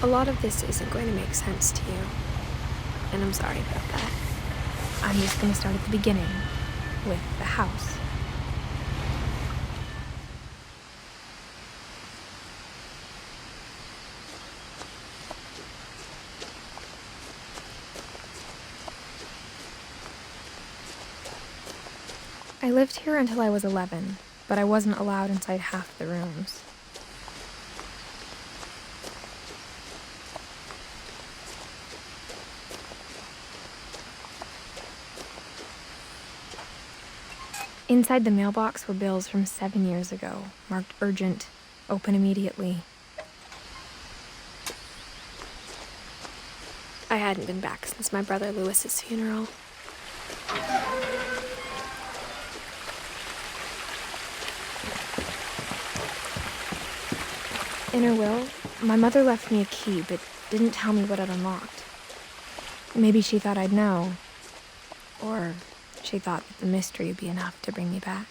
A lot of this isn't going to make sense to you, and I'm sorry about that. I'm just going to start at the beginning, with the house. I lived here until I was 11, but I wasn't allowed inside half the rooms. Inside the mailbox were bills from 7 years ago, marked urgent, open immediately. I hadn't been back since my brother Lewis's funeral. In her will, my mother left me a key, but didn't tell me what it unlocked. Maybe she thought I'd know, or she thought that the mystery would be enough to bring me back.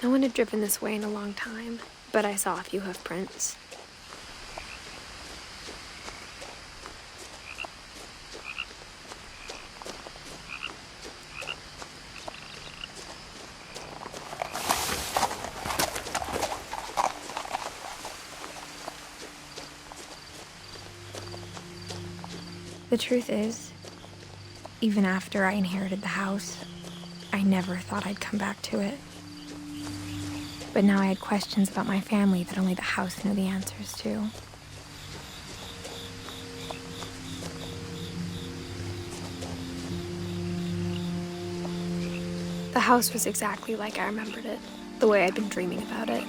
No one had driven this way in a long time, but I saw a few hoof prints. The truth is, even after I inherited the house, I never thought I'd come back to it. But now I had questions about my family that only the house knew the answers to. The house was exactly like I remembered it, the way I'd been dreaming about it.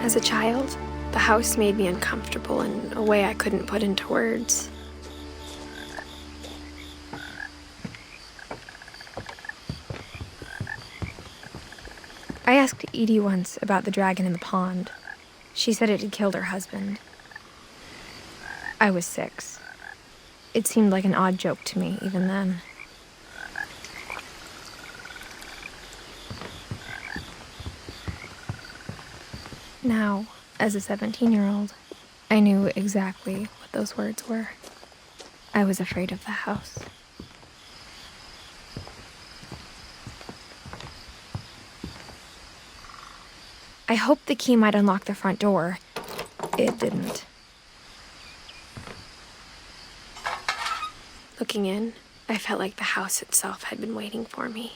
As a child, the house made me uncomfortable in a way I couldn't put into words. I asked Edie once about the dragon in the pond. She said it had killed her husband. I was 6. It seemed like an odd joke to me even then. Now, as a 17-year-old, I knew exactly what those words were. I was afraid of the house. I hoped the key might unlock the front door. It didn't. Looking in, I felt like the house itself had been waiting for me.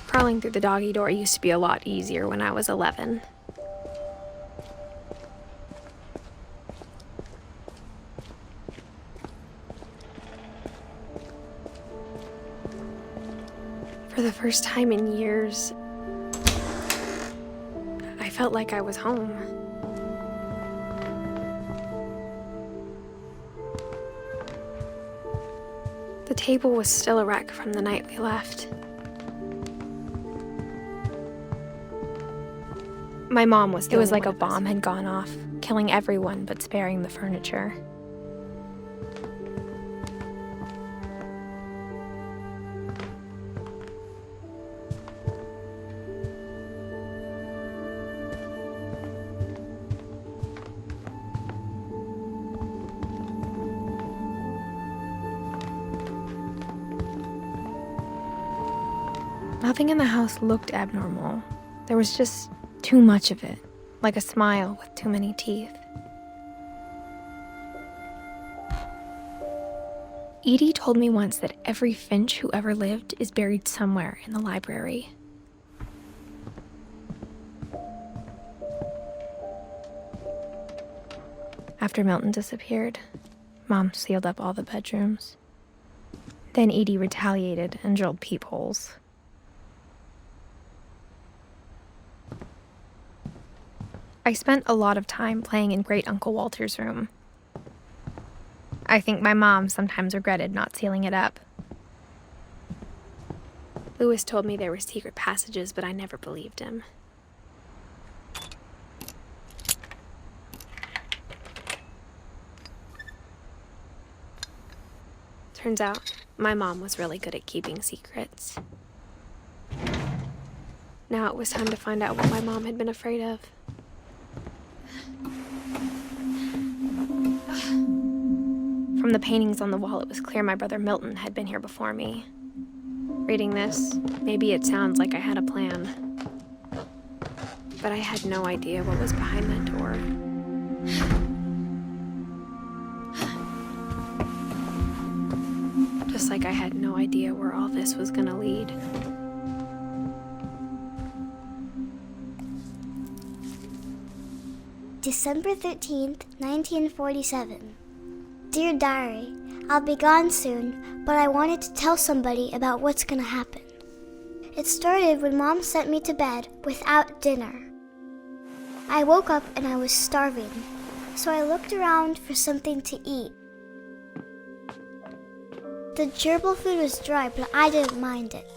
Crawling through the doggy door used to be a lot easier when I was 11. For the first time in years, I felt like I was home. The table was still a wreck from the night we left. My mom was. It was like a bomb had gone off, killing everyone but sparing the furniture. Nothing in the house looked abnormal. There was just too much of it, like a smile with too many teeth. Edie told me once that every finch who ever lived is buried somewhere in the library. After Milton disappeared, Mom sealed up all the bedrooms. Then Edie retaliated and drilled peepholes. I spent a lot of time playing in Great Uncle Walter's room. I think my mom sometimes regretted not sealing it up. Louis told me there were secret passages, but I never believed him. Turns out, my mom was really good at keeping secrets. Now it was time to find out what my mom had been afraid of. From the paintings on the wall, it was clear my brother Milton had been here before me. Reading this, maybe it sounds like I had a plan. But I had no idea what was behind that door. Just like I had no idea where all this was gonna lead. December 13th, 1947. Dear Diary, I'll be gone soon, but I wanted to tell somebody about what's gonna happen. It started when Mom sent me to bed without dinner. I woke up and I was starving, so I looked around for something to eat. The gerbil food was dry, but I didn't mind it.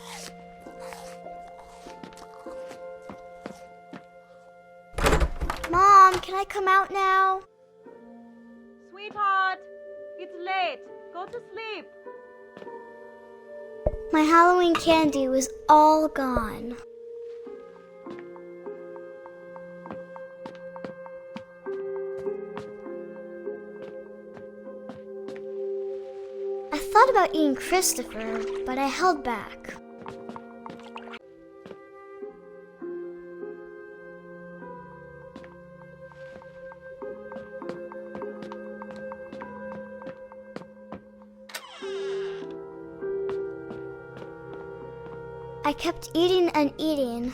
Mom, can I come out now? Sweetheart, it's late. Go to sleep. My Halloween candy was all gone. I thought about eating Christopher, but I held back. I kept eating and eating.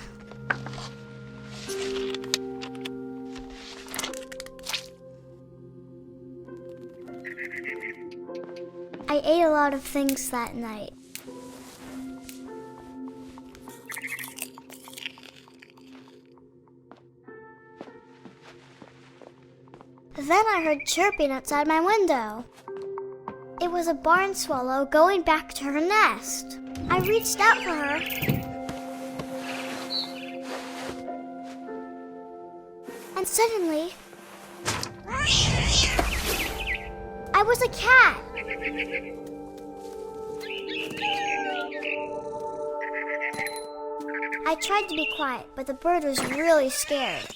I ate a lot of things that night. Then I heard chirping outside my window. It was a barn swallow going back to her nest. I reached out for her. And suddenly, I was a cat. I tried to be quiet, but the bird was really scared.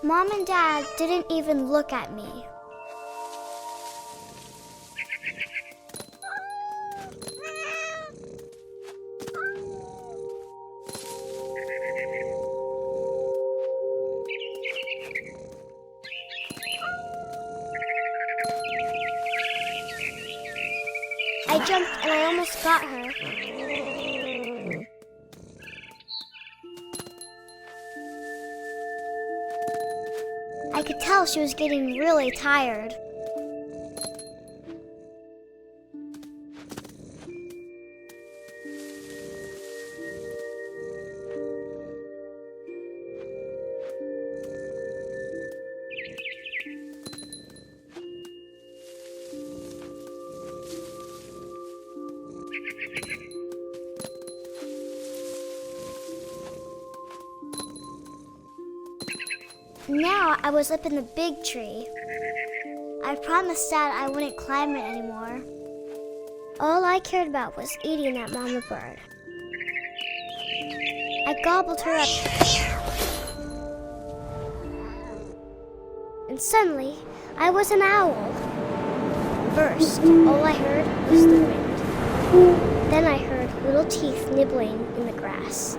Mom and Dad didn't even look at me. I jumped and I almost got her. I could tell she was getting really tired. Now I was up in the big tree. I promised Dad I wouldn't climb it anymore. All I cared about was eating that mama bird. I gobbled her up. And suddenly, I was an owl. First, all I heard was the wind. Then I heard little teeth nibbling in the grass.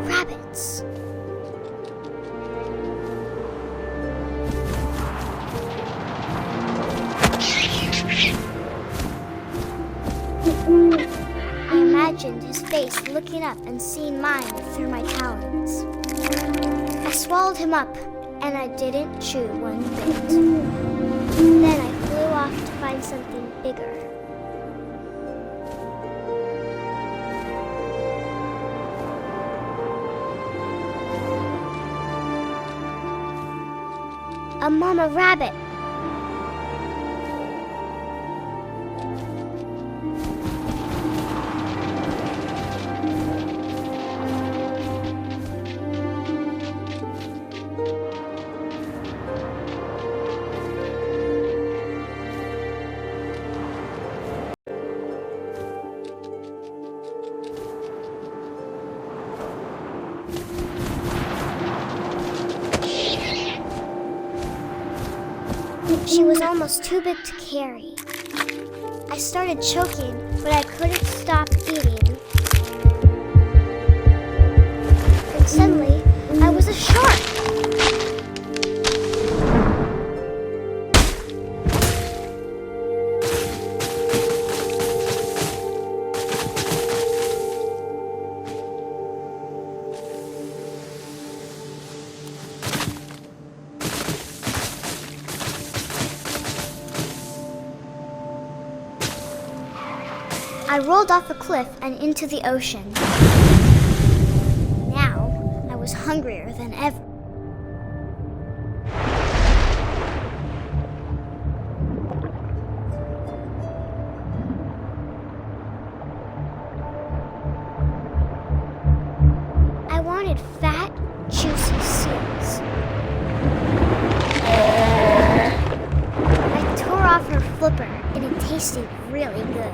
Rabbits. I imagined his face looking up and seeing mine through my talons. I swallowed him up, and I didn't chew one bit. Then I flew off to find something bigger. A mama rabbit. She was almost too big to carry. I started choking, but I couldn't stop eating. And suddenly, I was a shark. I rolled off a cliff and into the ocean. Now, I was hungrier than ever. I wanted fat, juicy seals. I tore off her flipper, and it tasted really good.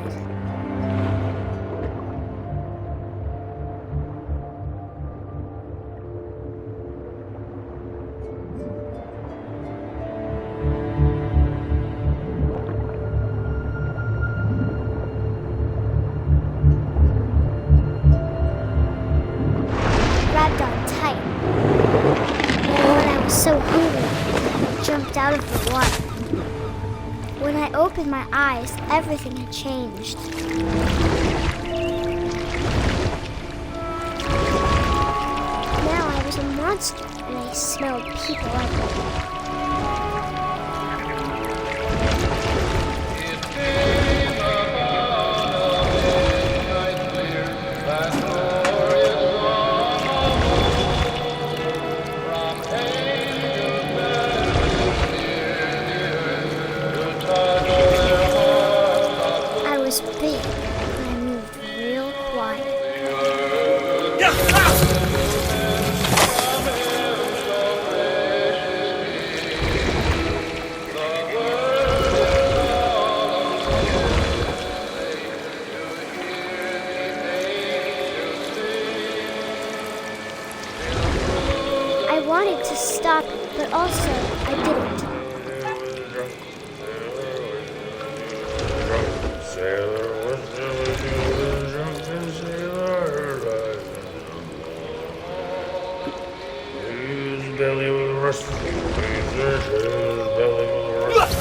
Grabbed on tight. And when I was so hungry, I jumped out of the water. When I opened my eyes, everything had changed. Now I was a monster, and I smelled people everywhere. I was big, but I moved real quiet. I wanted to stop, but also I didn't. Belly with a rust. Belly with a rust.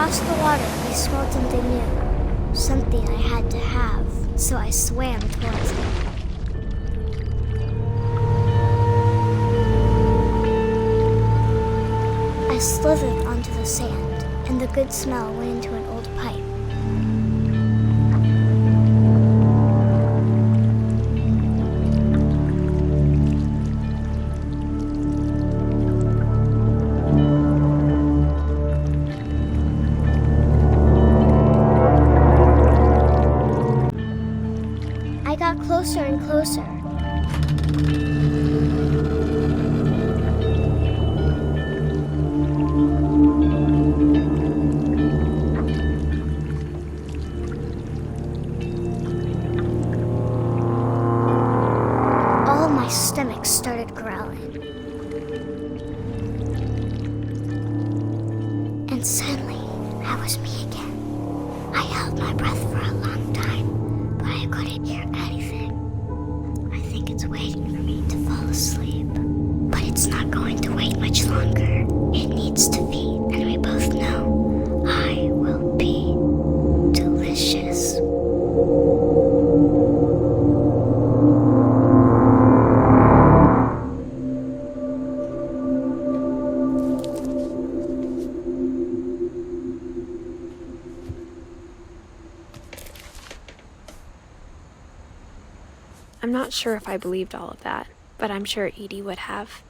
across the water, I smelled something new. Something I had to have, so I swam towards it. I slithered onto the sand, and the good smell went into an old pipe. I got closer and closer. All my stomach started growling. And suddenly, I was me again. I held my breath for a long time, but I couldn't hear anything. I think it's waiting for me to fall asleep. But it's not going to wait much longer. It needs to feed, and we both know I will be delicious. I'm not sure if I believed all of that, but I'm sure Edie would have.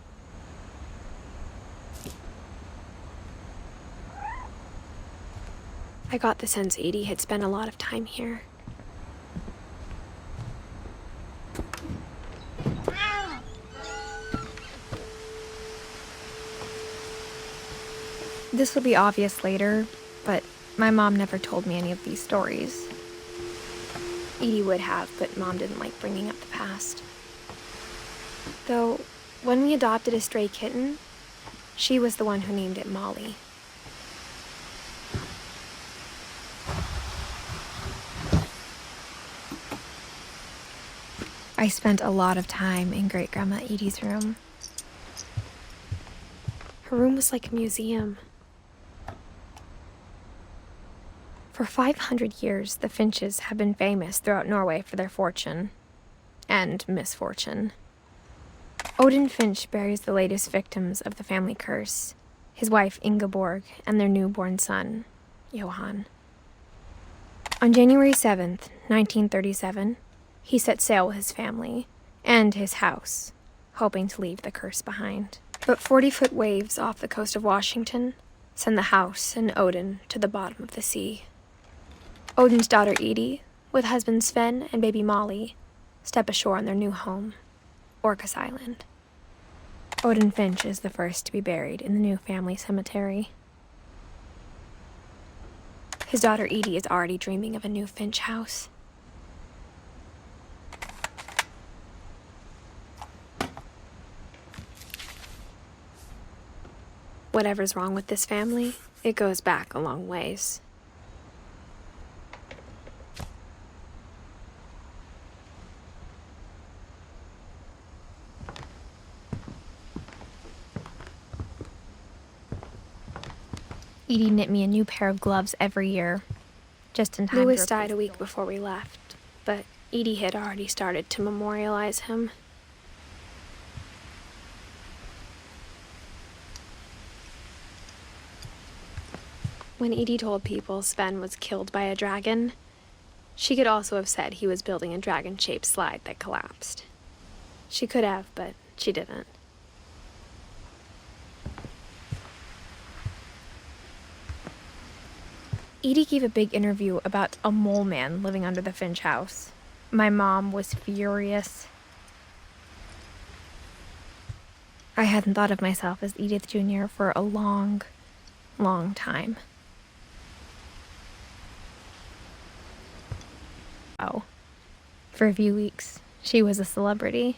I got the sense Edie had spent a lot of time here. This will be obvious later, but my mom never told me any of these stories. Edie would have, but Mom didn't like bringing up the past. Though, when we adopted a stray kitten, she was the one who named it Molly. I spent a lot of time in Great-Grandma Edie's room. Her room was like a museum. For 500 years, the finches have been famous throughout Norway for their fortune and misfortune. Odin Finch buries the latest victims of the family curse, his wife Ingeborg and their newborn son, Johan. On January 7th, 1937, he set sail with his family and his house, hoping to leave the curse behind. But 40-foot waves off the coast of Washington send the house and Odin to the bottom of the sea. Odin's daughter Edie, with husband Sven and baby Molly, step ashore on their new home, Orcas Island. Odin Finch is the first to be buried in the new family cemetery. His daughter Edie is already dreaming of a new Finch house. Whatever's wrong with this family, it goes back a long ways. Edie knit me a new pair of gloves every year, just in time. Louis died a week before we left, but Edie had already started to memorialize him. When Edie told people Sven was killed by a dragon, she could also have said he was building a dragon-shaped slide that collapsed. She could have, but she didn't. Edie gave a big interview about a mole man living under the Finch house. My mom was furious. I hadn't thought of myself as Edith Jr. for a long, long time. Oh, for a few weeks, she was a celebrity.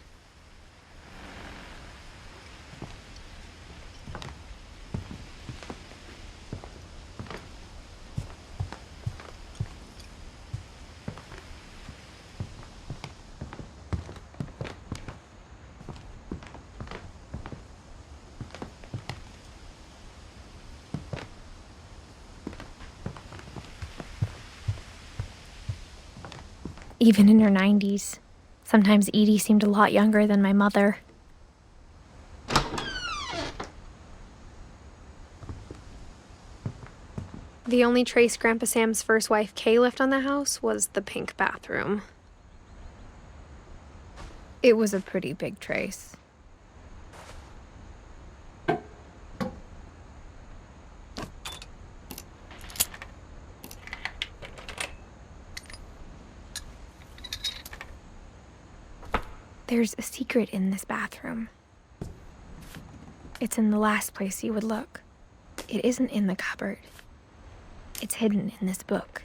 even in her 90s. Sometimes Edie seemed a lot younger than my mother. The only trace Grandpa Sam's first wife, Kay, left on the house was the pink bathroom. It was a pretty big trace. There's a secret in this bathroom. It's in the last place you would look. It isn't in the cupboard. It's hidden in this book.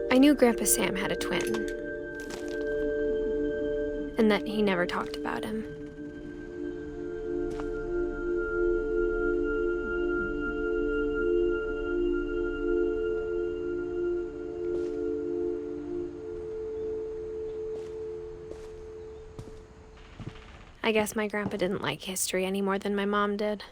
I knew Grandpa Sam had a twin, and that he never talked about him. I guess my grandpa didn't like history any more than my mom did.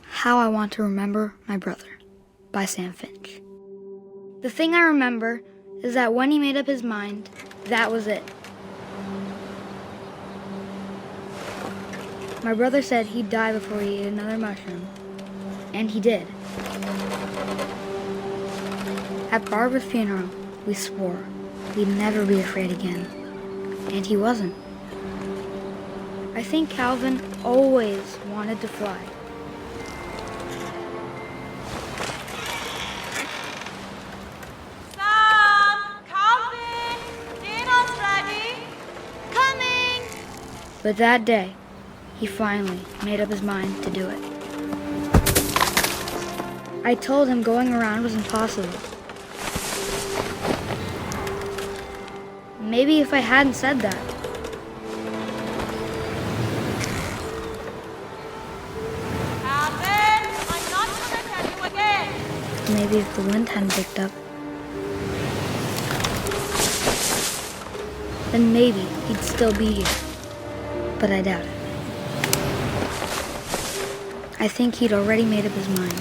How I Want to Remember My Brother by Sam Finch. The thing I remember is that when he made up his mind, that was it. My brother said he'd die before he ate another mushroom, and he did. At Barbara's funeral, we swore we'd never be afraid again, and he wasn't. I think Calvin always wanted to fly. But that day, he finally made up his mind to do it. I told him going around was impossible. Maybe if I hadn't said that. Calvin, I'm not gonna tell you again. Maybe if the wind hadn't picked up. Then maybe he'd still be here. But I doubt it. I think he'd already made up his mind.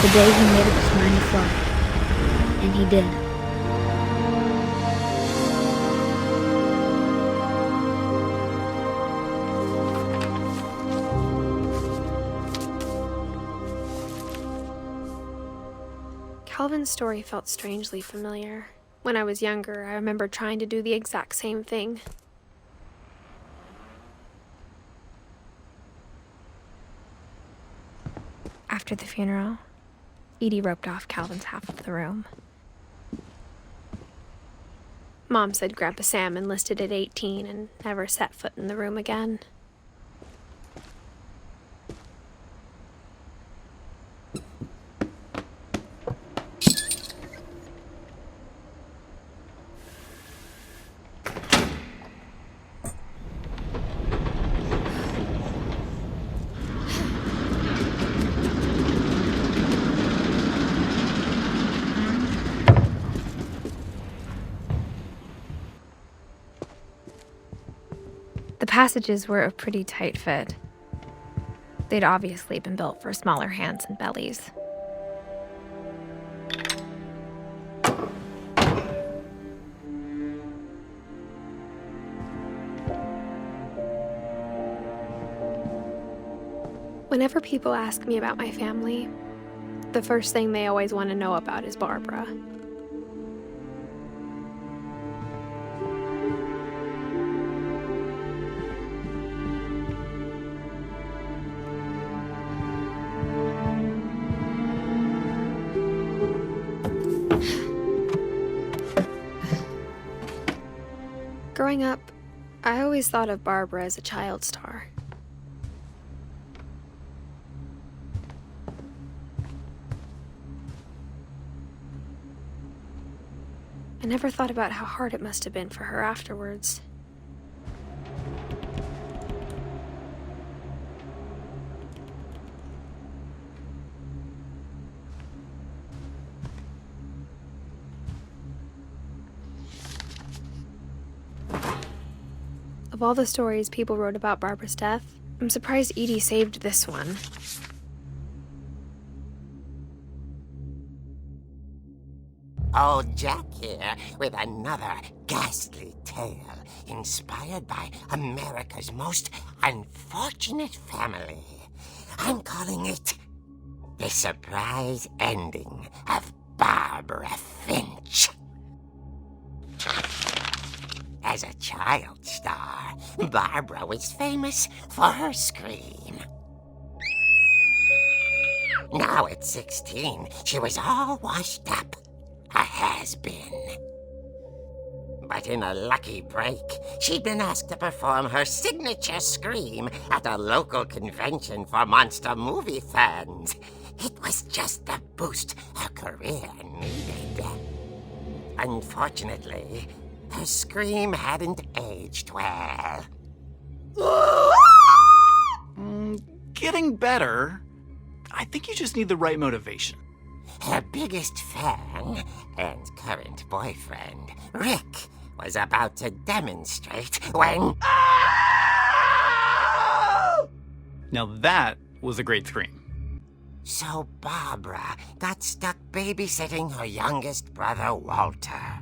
The day he made up his mind to fly. And he did. Calvin's story felt strangely familiar. When I was younger, I remember trying to do the exact same thing. After the funeral, Edie roped off Calvin's half of the room. Mom said Grandpa Sam enlisted at 18 and never set foot in the room again. The passages were a pretty tight fit. They'd obviously been built for smaller hands and bellies. Whenever people ask me about my family, the first thing they always want to know about is Barbara. Growing up, I always thought of Barbara as a child star. I never thought about how hard it must have been for her afterwards. Of all the stories people wrote about Barbara's death, I'm surprised Edie saved this one. Old Jack here with another ghastly tale inspired by America's most unfortunate family. I'm calling it The Surprise Ending of Barbara Finch. As a child star, Barbara was famous for her scream. Now at 16, she was all washed up. A has-been. But in a lucky break, she'd been asked to perform her signature scream at a local convention for monster movie fans. It was just the boost her career needed. Unfortunately, her scream hadn't aged well. Getting better. I think you just need the right motivation. Her biggest fan and current boyfriend, Rick, was about to demonstrate when... Now that was a great scream. So Barbara got stuck babysitting her youngest brother, Walter.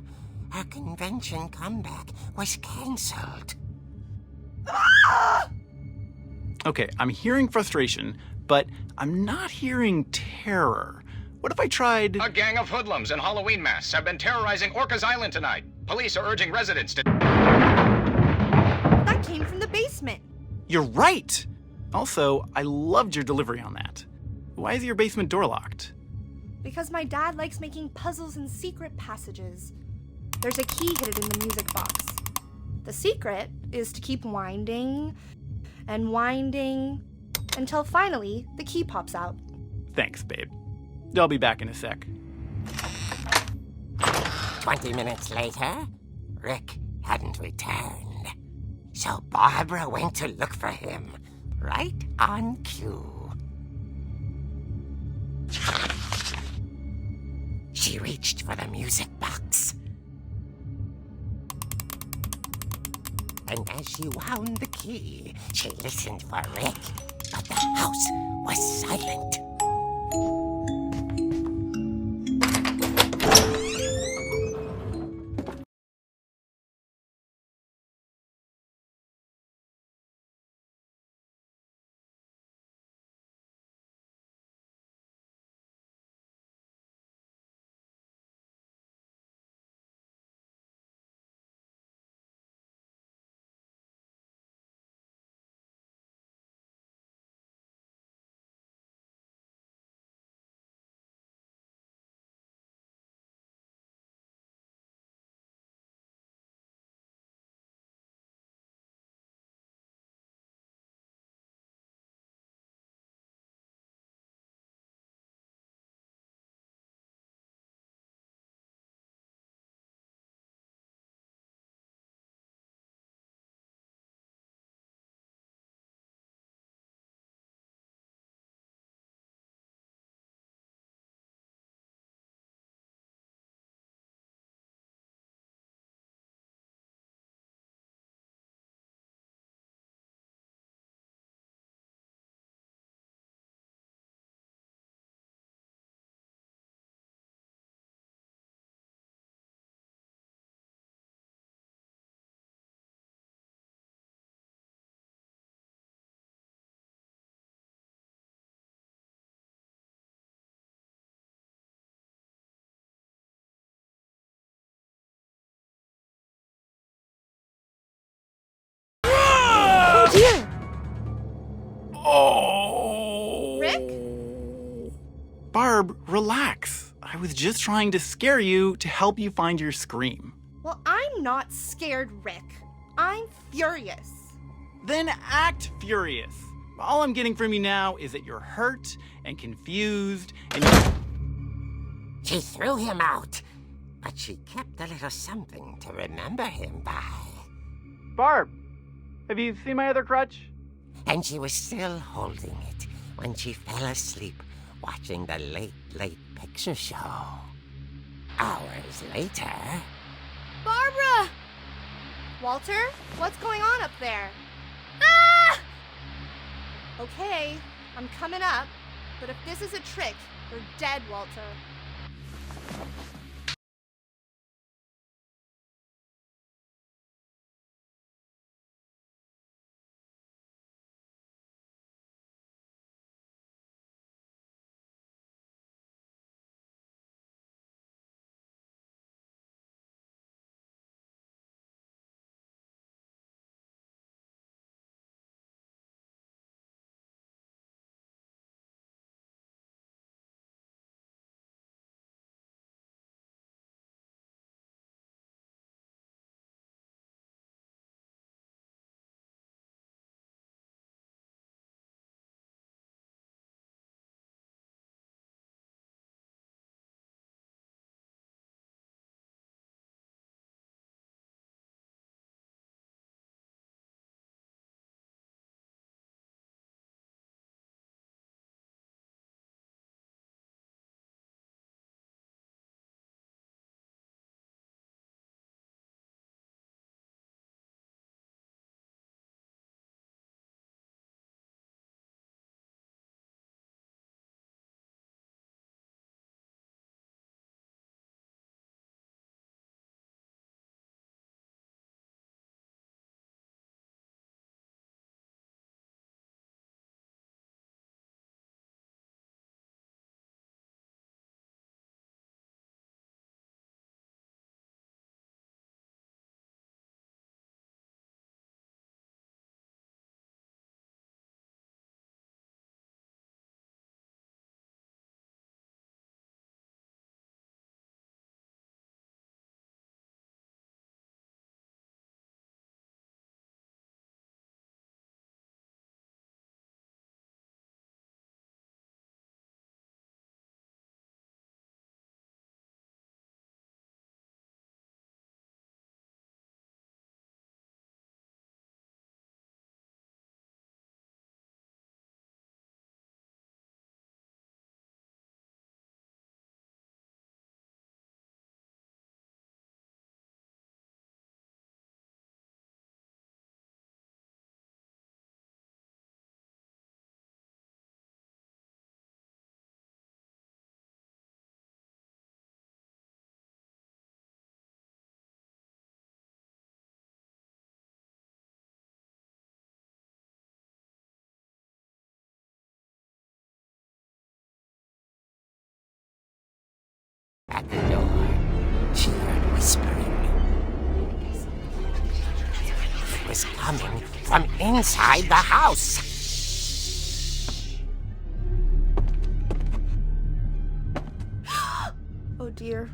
Her convention comeback was cancelled. Okay, I'm hearing frustration, but I'm not hearing terror. What if I tried... A gang of hoodlums in Halloween masks have been terrorizing Orcas Island tonight. Police are urging residents to... That came from the basement. You're right! Also, I loved your delivery on that. Why is your basement door locked? Because my dad likes making puzzles and secret passages. There's a key hidden in the music box. The secret is to keep winding and winding until finally the key pops out. Thanks, babe. I'll be back in a sec. 20 minutes later, Rick hadn't returned. So Barbara went to look for him, right on cue. She reached for the music box. And as she wound the key, she listened for Rick, but the house was silent. Barb, relax. I was just trying to scare you to help you find your scream. Well, I'm not scared, Rick. I'm furious. Then act furious. All I'm getting from you now is that you're hurt and confused and She threw him out, but she kept a little something to remember him by. Barb, have you seen my other crutch? And she was still holding it when she fell asleep watching the Late Late Picture Show. Hours later... Barbara! Walter, what's going on up there? Ah! Okay, I'm coming up, but if this is a trick, you're dead, Walter. At the door, she heard whispering. It was coming from inside the house. Oh dear.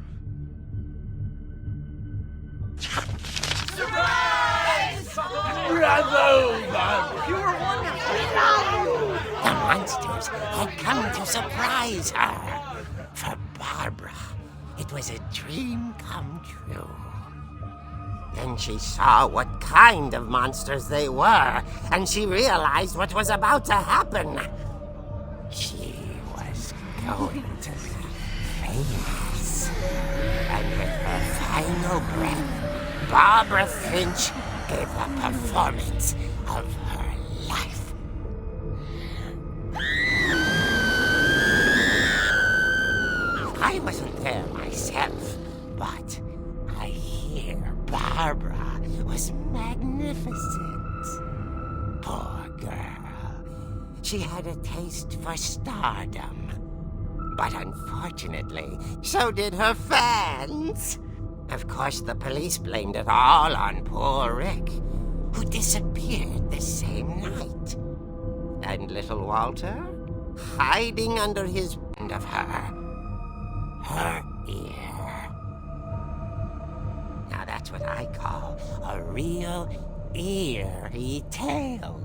The monsters had come to surprise her. For Barbara, it was a dream come true. Then she saw what kind of monsters they were, and she realized what was about to happen. She was going to be famous. And with her final breath, Barbara Finch gave the performance of her life. I wasn't there myself, but I hear Barbara was magnificent. Poor girl. She had a taste for stardom. But unfortunately, so did her fans. Of course, the police blamed it all on poor Rick, who disappeared the same night. And little Walter, hiding under his end of her ear. Now that's what I call a real eerie tale.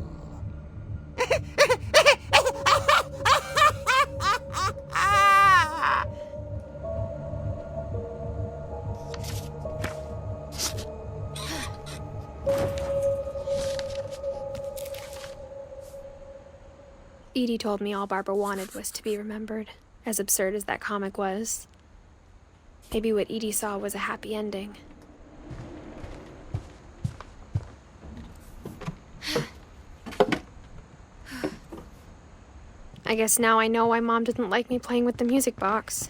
Edie told me all Barbara wanted was to be remembered, as absurd as that comic was. Maybe what Edie saw was a happy ending. I guess now I know why Mom didn't like me playing with the music box.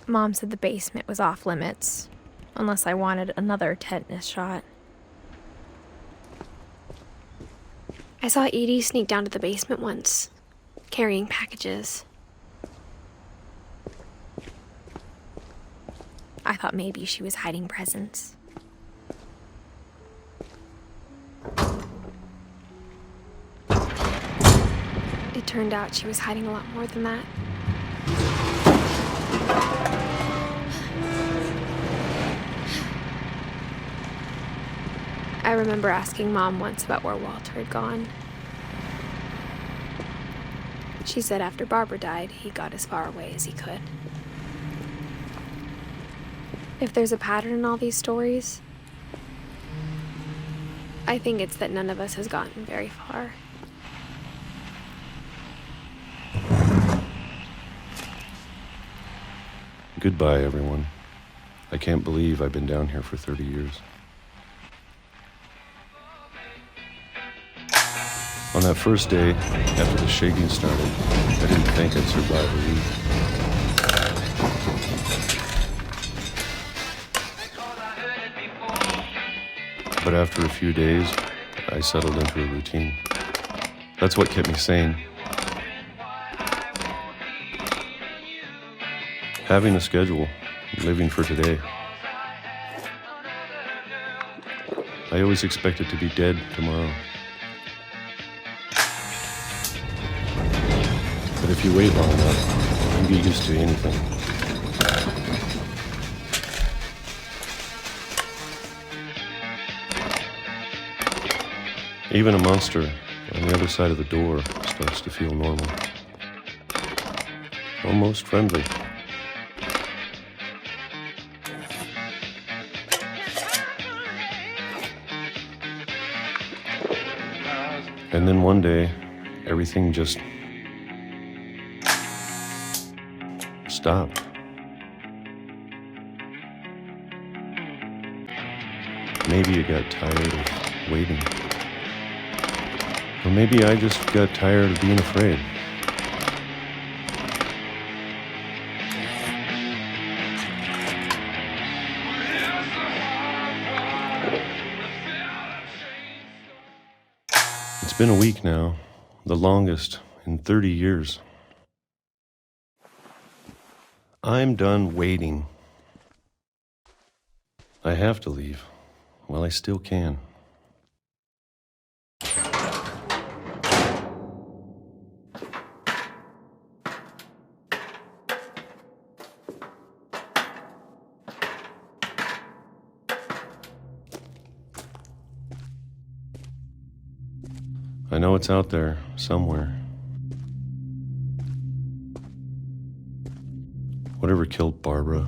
Mom said the basement was off limits, unless I wanted another tetanus shot. I saw Edie sneak down to the basement once, carrying packages. I thought maybe she was hiding presents. It turned out she was hiding a lot more than that. I remember asking Mom once about where Walter had gone. She said after Barbara died, he got as far away as he could. If there's a pattern in all these stories, I think it's that none of us has gotten very far. Goodbye, everyone. I can't believe I've been down here for 30 years. On that first day, after the shaking started, I didn't think I'd survive a week. But after a few days, I settled into a routine. That's what kept me sane. Having a schedule, living for today. I always expected to be dead tomorrow. But if you wait long enough, you get used to anything. Even a monster on the other side of the door starts to feel normal. Almost friendly. And then one day, everything just stopped. Maybe you got tired of waiting. Or maybe I just got tired of being afraid. It's been a week now, the longest in 30 years. I'm done waiting. I have to leave while I still can. I know it's out there somewhere. Whatever killed Barbara,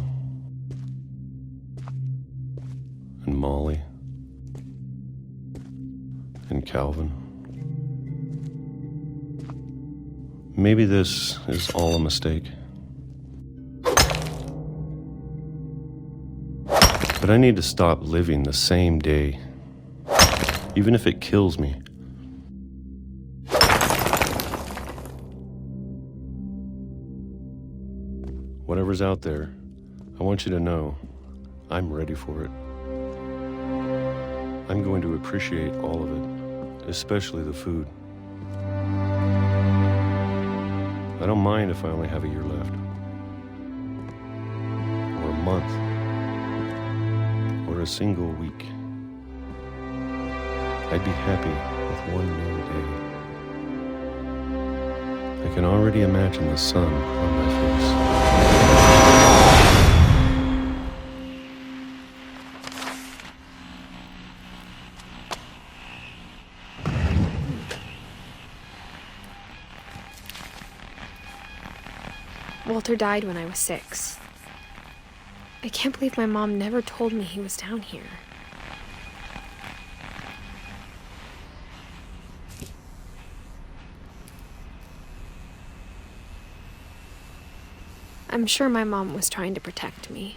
and Molly and Calvin. Maybe this is all a mistake. But I need to stop living the same day, even if it kills me. Whatever's out there, I want you to know I'm ready for it. I'm going to appreciate all of it, especially the food. I don't mind if I only have a year left, or a month, or a single week. I'd be happy with one new day. I can already imagine the sun on my face. Walter died when I was 6. I can't believe my mom never told me he was down here. I'm sure my mom was trying to protect me.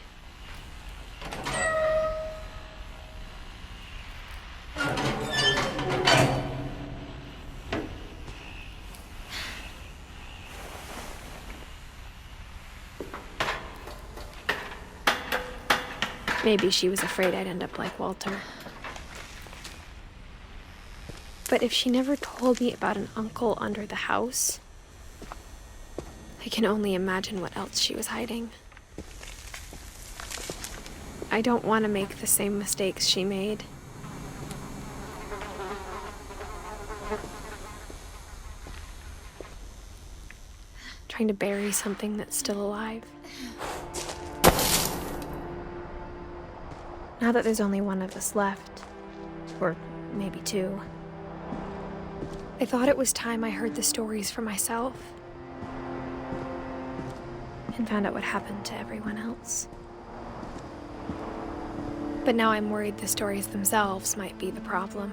Maybe she was afraid I'd end up like Walter. But if she never told me about an uncle under the house, I can only imagine what else she was hiding. I don't want to make the same mistakes she made. Trying to bury something that's still alive. Now that there's only one of us left, or maybe 2, I thought it was time I heard the stories for myself and found out what happened to everyone else. But now I'm worried the stories themselves might be the problem.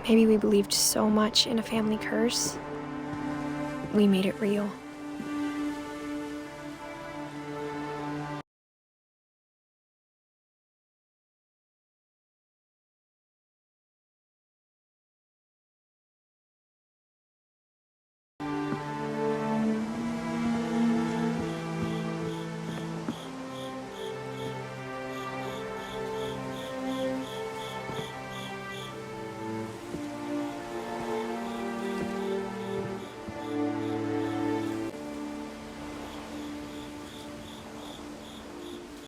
Maybe we believed so much in a family curse, we made it real.